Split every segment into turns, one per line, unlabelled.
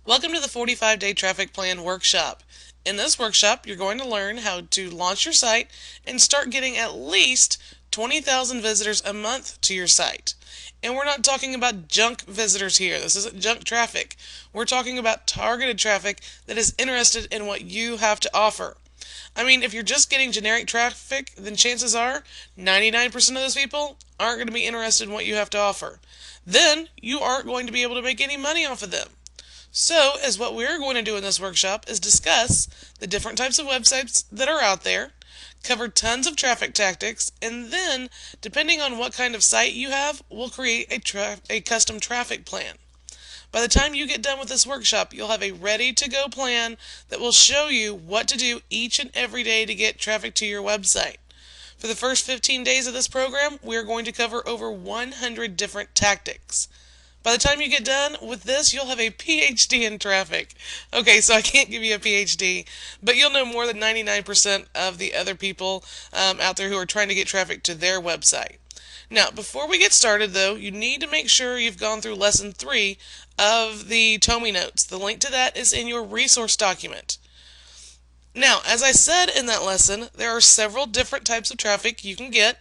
Welcome to the 45-Day Traffic Plan Workshop. In this workshop, you're going to learn how to launch your site and start getting at least 20,000 visitors a month to your site. And we're not talking about junk visitors here. This isn't junk traffic. We're talking about targeted traffic that is interested in what you have to offer. I mean, if you're just getting generic traffic, then chances are 99% of those people aren't going to be interested in what you have to offer. Then you aren't going to be able to make any money off of them. So, as what we're going to do in this workshop is discuss the different types of websites that are out there, cover tons of traffic tactics, and then, depending on what kind of site you have, we'll create a custom traffic plan. By the time you get done with this workshop, you'll have a ready-to-go plan that will show you what to do each and every day to get traffic to your website. For the first 15 days of this program, we're going to cover over 100 different tactics. By the time you get done with this, you'll have a PhD in traffic. Okay, so I can't give you a PhD, but you'll know more than 99% of the other people out there who are trying to get traffic to their website. Now, before we get started, though, you need to make sure you've gone through Lesson 3 of the Tomy Notes. The link to that is in your resource document. Now, as I said in that lesson, there are several different types of traffic you can get,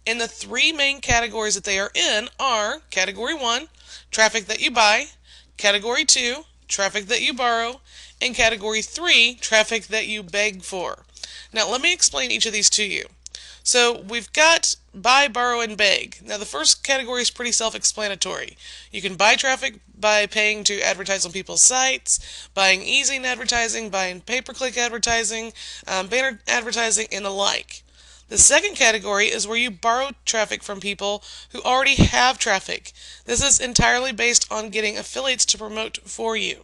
and the three main categories that they are in are Category 1, traffic that you buy, Category 2, traffic that you borrow, and Category 3, traffic that you beg for. Now, let me explain each of these to you. So we've got buy, borrow, and beg. Now the first category is pretty self-explanatory. You can buy traffic by paying to advertise on people's sites, buying easing advertising, buying pay-per-click advertising, banner advertising, and the like. The second category is where you borrow traffic from people who already have traffic. This is entirely based on getting affiliates to promote for you.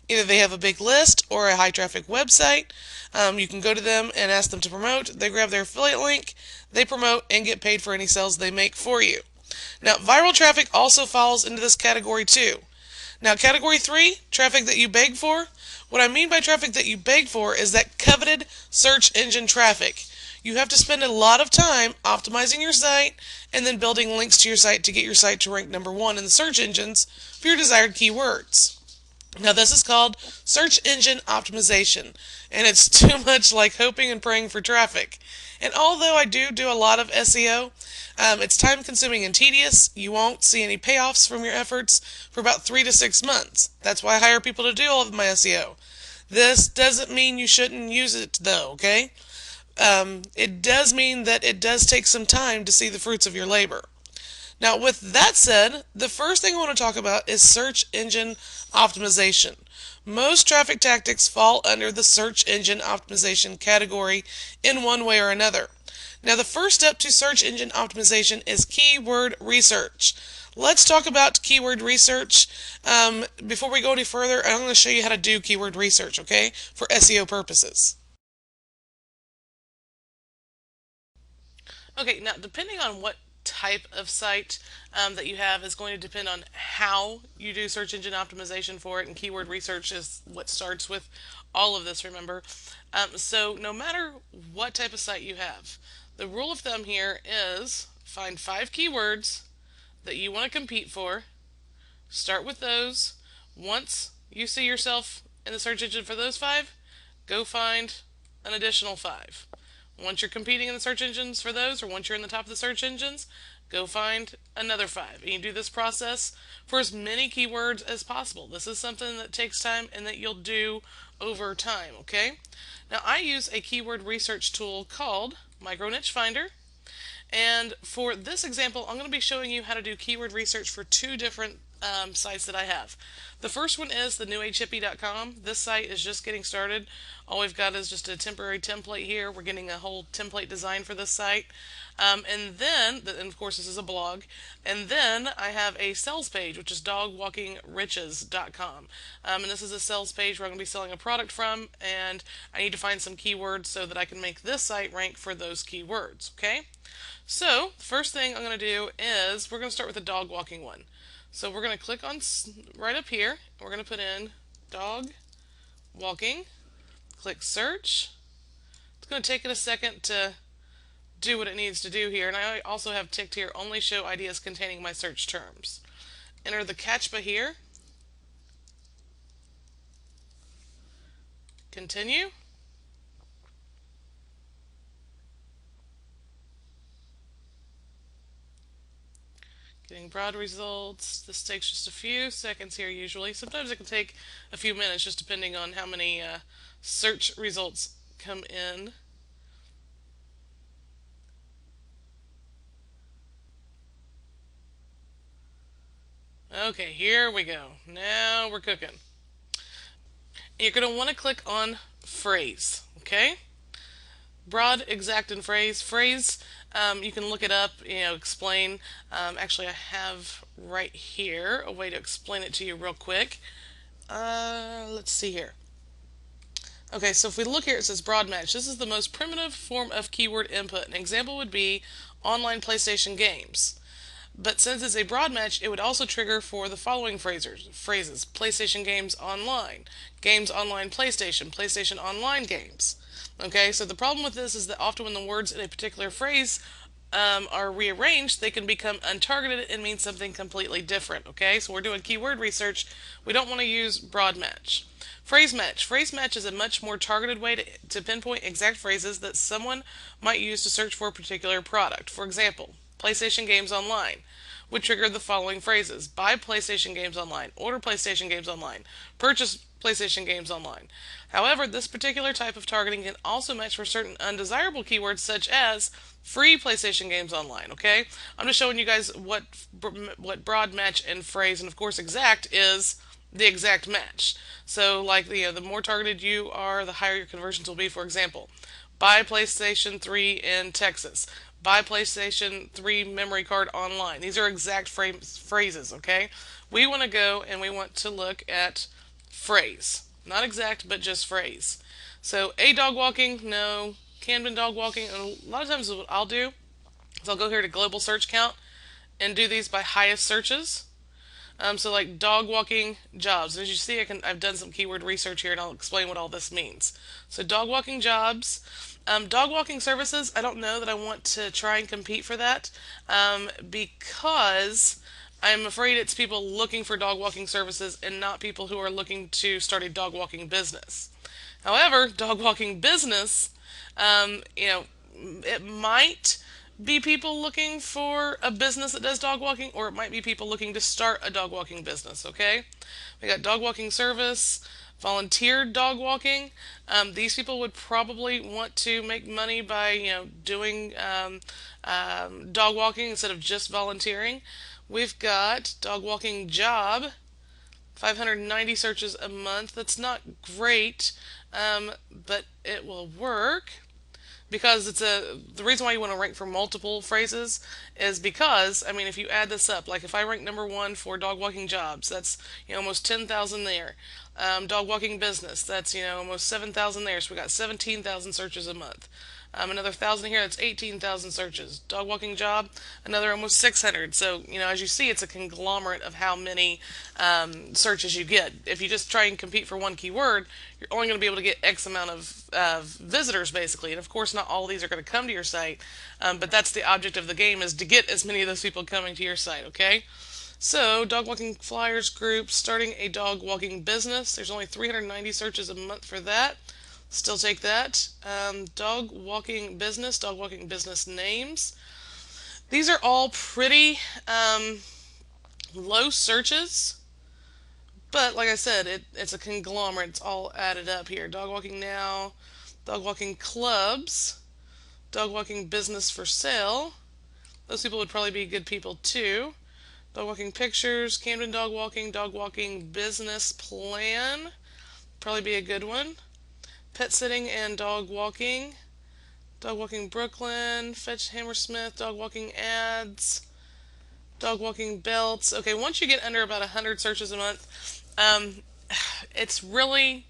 Either they have a big list or a high traffic website. You can go to them and ask them to promote. They grab their affiliate link, they promote, and get paid for any sales they make for you. Now, viral traffic also falls into this category too. Now, Category 3, traffic that you beg for. What I mean by traffic that you beg for is that coveted search engine traffic. You have to spend a lot of time optimizing your site and then building links to your site to get your site to rank #1 in the search engines for your desired keywords. Now this is called search engine optimization, and it's too much like hoping and praying for traffic. And although I do a lot of SEO, it's time consuming and tedious. You won't see any payoffs from your efforts for about 3 to 6 months. That's why I hire people to do all of my SEO. This doesn't mean you shouldn't use it though, okay? It does mean that it does take some time to see the fruits of your labor. Now, with that said, the first thing I want to talk about is search engine optimization. Most traffic tactics fall under the search engine optimization category in one way or another. Now, the first step to search engine optimization is keyword research. Let's talk about keyword research. Before we go any further, I'm going to show you how to do keyword research, okay, for SEO purposes. Okay, now depending on what type of site that you have is going to depend on how you do search engine optimization for it, and keyword research is what starts with all of this, remember. So no matter what type of site you have, the rule of thumb here is find 5 keywords that you want to compete for, start with those. Once you see yourself in the search engine for those 5, go find an additional 5. Once you're competing in the search engines for those, or once you're in the top of the search engines, go find another 5. And you do this process for as many keywords as possible. This is something that takes time and that you'll do over time, okay? Now, I use a keyword research tool called Micro Niche Finder. And for this example, I'm going to be showing you how to do keyword research for 2 different sites that I have. The first one is the newagehippie.com. This site is just getting started. All we've got is just a temporary template here. We're getting a whole template design for this site. And of course this is a blog, and then I have a sales page, which is dogwalkingriches.com. And this is a sales page where I'm going to be selling a product from, and I need to find some keywords so that I can make this site rank for those keywords, okay? So, the first thing I'm going to do is we're going to start with the dog walking one. So we're going to click on right up here, and we're going to put in dog walking, click search. It's going to take it a second to do what it needs to do here, and I also have ticked here only show ideas containing my search terms. Enter the CACHPA here, Continue. Getting broad results. This takes just a few seconds here usually. Sometimes it can take a few minutes just depending on how many search results come in. Okay, here we go. Now we're cooking. You're going to want to click on phrase, okay? Broad, exact, and phrase. Phrase, you can look it up, explain. Actually, I have right here a way to explain it to you real quick. Let's see here. Okay, so if we look here, it says broad match. This is the most primitive form of keyword input. An example would be online PlayStation games. But since it's a broad match, it would also trigger for the following phrases. PlayStation games online, games online PlayStation, PlayStation online games. Okay, so the problem with this is that often when the words in a particular phrase are rearranged, they can become untargeted and mean something completely different. Okay, so we're doing keyword research. We don't want to use broad match. Phrase match. Phrase match is a much more targeted way to pinpoint exact phrases that someone might use to search for a particular product. For example, PlayStation Games Online would trigger the following phrases: buy PlayStation Games Online, order PlayStation Games Online, purchase PlayStation Games Online. However, this particular type of targeting can also match for certain undesirable keywords such as free PlayStation Games Online. Okay, I'm just showing you guys what broad match and phrase, and of course exact is the exact match. So like the more targeted you are, the higher your conversions will be. For example, buy PlayStation 3 in Texas. Buy PlayStation 3 memory card online. These are exact phrases, okay? We want to go and we want to look at phrase. Not exact, but just phrase. So, a dog walking, no. Camden dog walking, and a lot of times what I'll do is I'll go here to global search count and do these by highest searches. So like dog walking jobs. As you see, I've done some keyword research here, and I'll explain what all this means. So dog walking jobs, dog walking services. I don't know that I want to try and compete for that because I'm afraid it's people looking for dog walking services and not people who are looking to start a dog walking business. However, dog walking business, it might be people looking for a business that does dog walking, or it might be people looking to start a dog walking business. Okay, we got dog walking service, volunteered dog walking. These people would probably want to make money by doing dog walking instead of just volunteering. We've got dog walking job, 590 searches a month. That's not great, but it will work because the reason why you want to rank for multiple phrases is because if you add this up, like if I rank number one for dog walking jobs, that's almost 10,000 there. Dog walking business, that's almost 7,000 there. So we got 17,000 searches a month. Another 1,000 here, that's 18,000 searches. Dog walking job, another almost 600. So, as you see, it's a conglomerate of how many searches you get. If you just try and compete for one keyword, you're only going to be able to get X amount of visitors, basically. And of course, not all of these are going to come to your site, but that's the object of the game, is to get as many of those people coming to your site, okay? So, dog walking flyers group, starting a dog walking business. There's only 390 searches a month for that. Still take that. Dog walking business names. These are all pretty low searches, but like I said, it's a conglomerate. It's all added up here. Dog walking now, dog walking clubs, dog walking business for sale. Those people would probably be good people too. Dog walking pictures, Camden dog walking business plan. Probably be a good one. Pet sitting and dog walking Brooklyn, Fetch Hammersmith, dog walking ads, dog walking belts. Okay, once you get under about 100 searches a month, it's really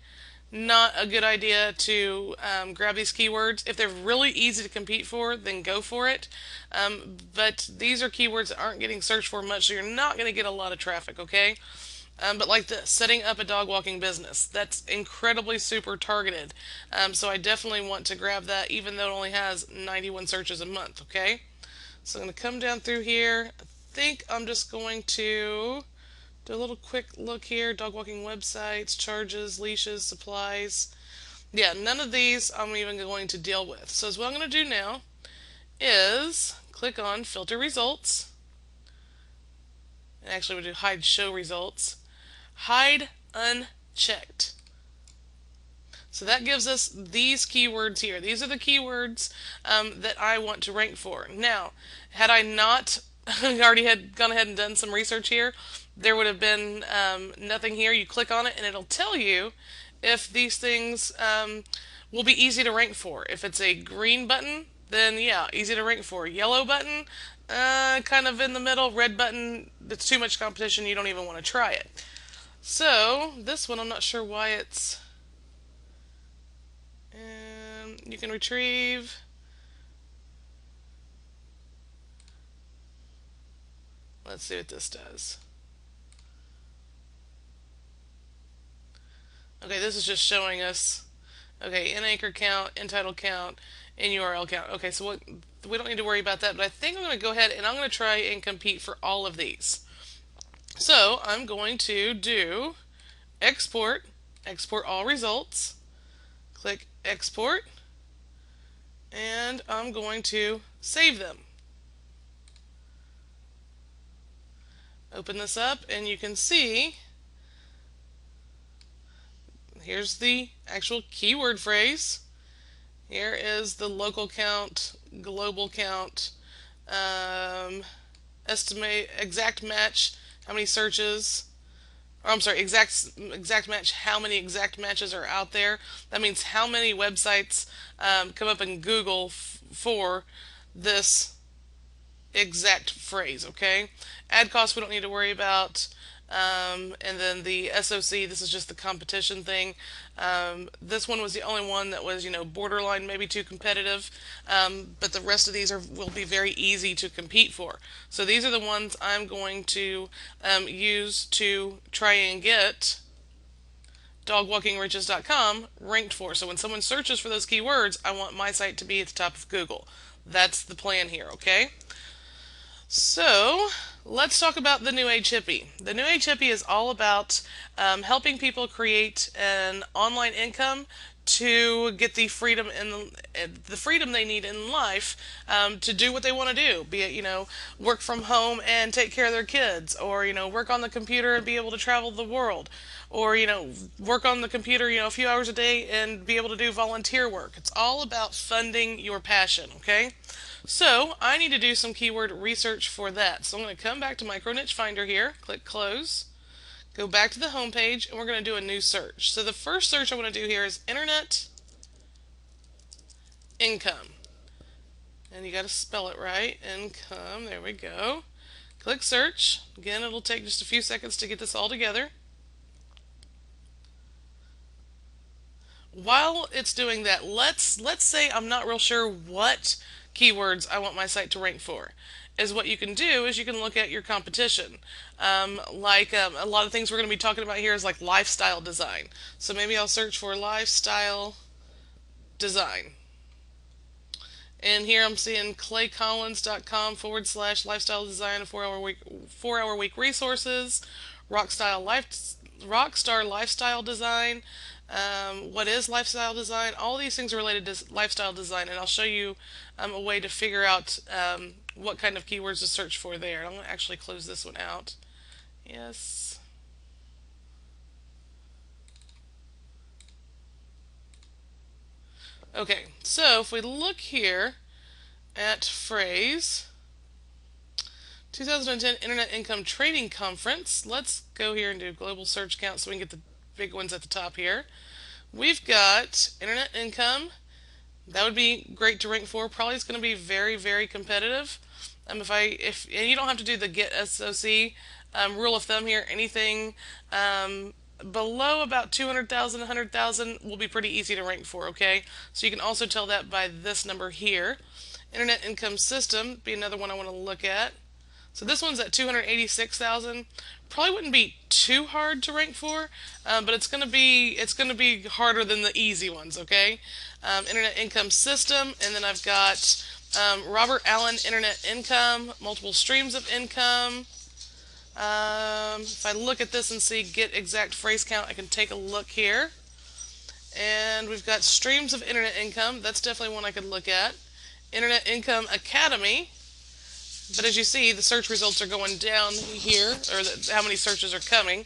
not a good idea to grab these keywords. If they're really easy to compete for, then go for it. But these are keywords that aren't getting searched for much, so you're not going to get a lot of traffic, okay? But like this, setting up a dog walking business, that's incredibly super targeted. So I definitely want to grab that, even though it only has 91 searches a month, okay? So I'm going to come down through here. I think I'm just going to do a little quick look here. Dog walking websites, charges, leashes, supplies. Yeah, none of these I'm even going to deal with. So what I'm going to do now is click on filter results. And actually, we do hide show results. Hide unchecked. So that gives us these keywords here. These are the keywords that I want to rank for. Now, had I not already had gone ahead and done some research here, there would have been nothing here. You click on it and it'll tell you if these things will be easy to rank for. If it's a green button, then yeah, easy to rank for. Yellow button, kind of in the middle. Red button, it's too much competition. You don't even want to try it. So this one, I'm not sure why it's. You can retrieve. Let's see what this does. Okay, this is just showing us, okay, in anchor count, in title count, in URL count. Okay, so we don't need to worry about that, but I think I'm going to go ahead and I'm going to try and compete for all of these. So I'm going to do export, export all results, click export, and I'm going to save them. Open this up and you can see here's the actual keyword phrase. Here is the local count, global count, estimate, exact match, how many searches, or I'm sorry, exact match, how many exact matches are out there. That means how many websites come up in Google for this exact phrase, okay? Ad cost we don't need to worry about. And then the SOC, this is just the competition thing. This one was the only one that was, borderline maybe too competitive. But the rest of these will be very easy to compete for. So these are the ones I'm going to use to try and get dogwalkingriches.com ranked for. So when someone searches for those keywords, I want my site to be at the top of Google. That's the plan here, okay? So let's talk about the New Age Hippie. The New Age Hippie is all about helping people create an online income to get the freedom the freedom they need in life to do what they want to do. Be it work from home and take care of their kids, or work on the computer and be able to travel the world, or work on the computer a few hours a day and be able to do volunteer work. It's all about funding your passion. Okay. So I need to do some keyword research for that. So I'm going to come back to Micro Niche Finder here, click close, go back to the home page, and we're going to do a new search. So the first search I want to do here is internet income. And you got to spell it right, income, there we go. Click search. Again, it'll take just a few seconds to get this all together. While it's doing that, let's say I'm not real sure what keywords I want my site to rank for. Is what you can do is you can look at your competition. A lot of things we're going to be talking about here is like lifestyle design. So maybe I'll search for lifestyle design. And here I'm seeing claycollins.com/lifestyle design, 4 hour week resources, Rockstar lifestyle design. What is lifestyle design? All these things are related to lifestyle design, and I'll show you a way to figure out what kind of keywords to search for there. I'm going to actually close this one out. Yes. Okay, so if we look here at phrase 2010 Internet Income Trading Conference, let's go here and do global search count so we can get the big ones at the top here. We've got internet income. That would be great to rank for. Probably it's going to be very, very competitive. And you don't have to do the get SOC rule of thumb here. Anything below about 200,000, 100,000 will be pretty easy to rank for. Okay, so you can also tell that by this number here. Internet income system be another one I want to look at. So this one's at 286,000. Probably wouldn't be too hard to rank for, but it's gonna be harder than the easy ones. Okay, Internet income system, and then I've got Robert Allen internet income, multiple streams of income. If I look at this and see get exact phrase count, I can take a look here. And we've got streams of internet income. That's definitely one I could look at. Internet Income Academy. But as you see, the search results are going down here, or how many searches are coming.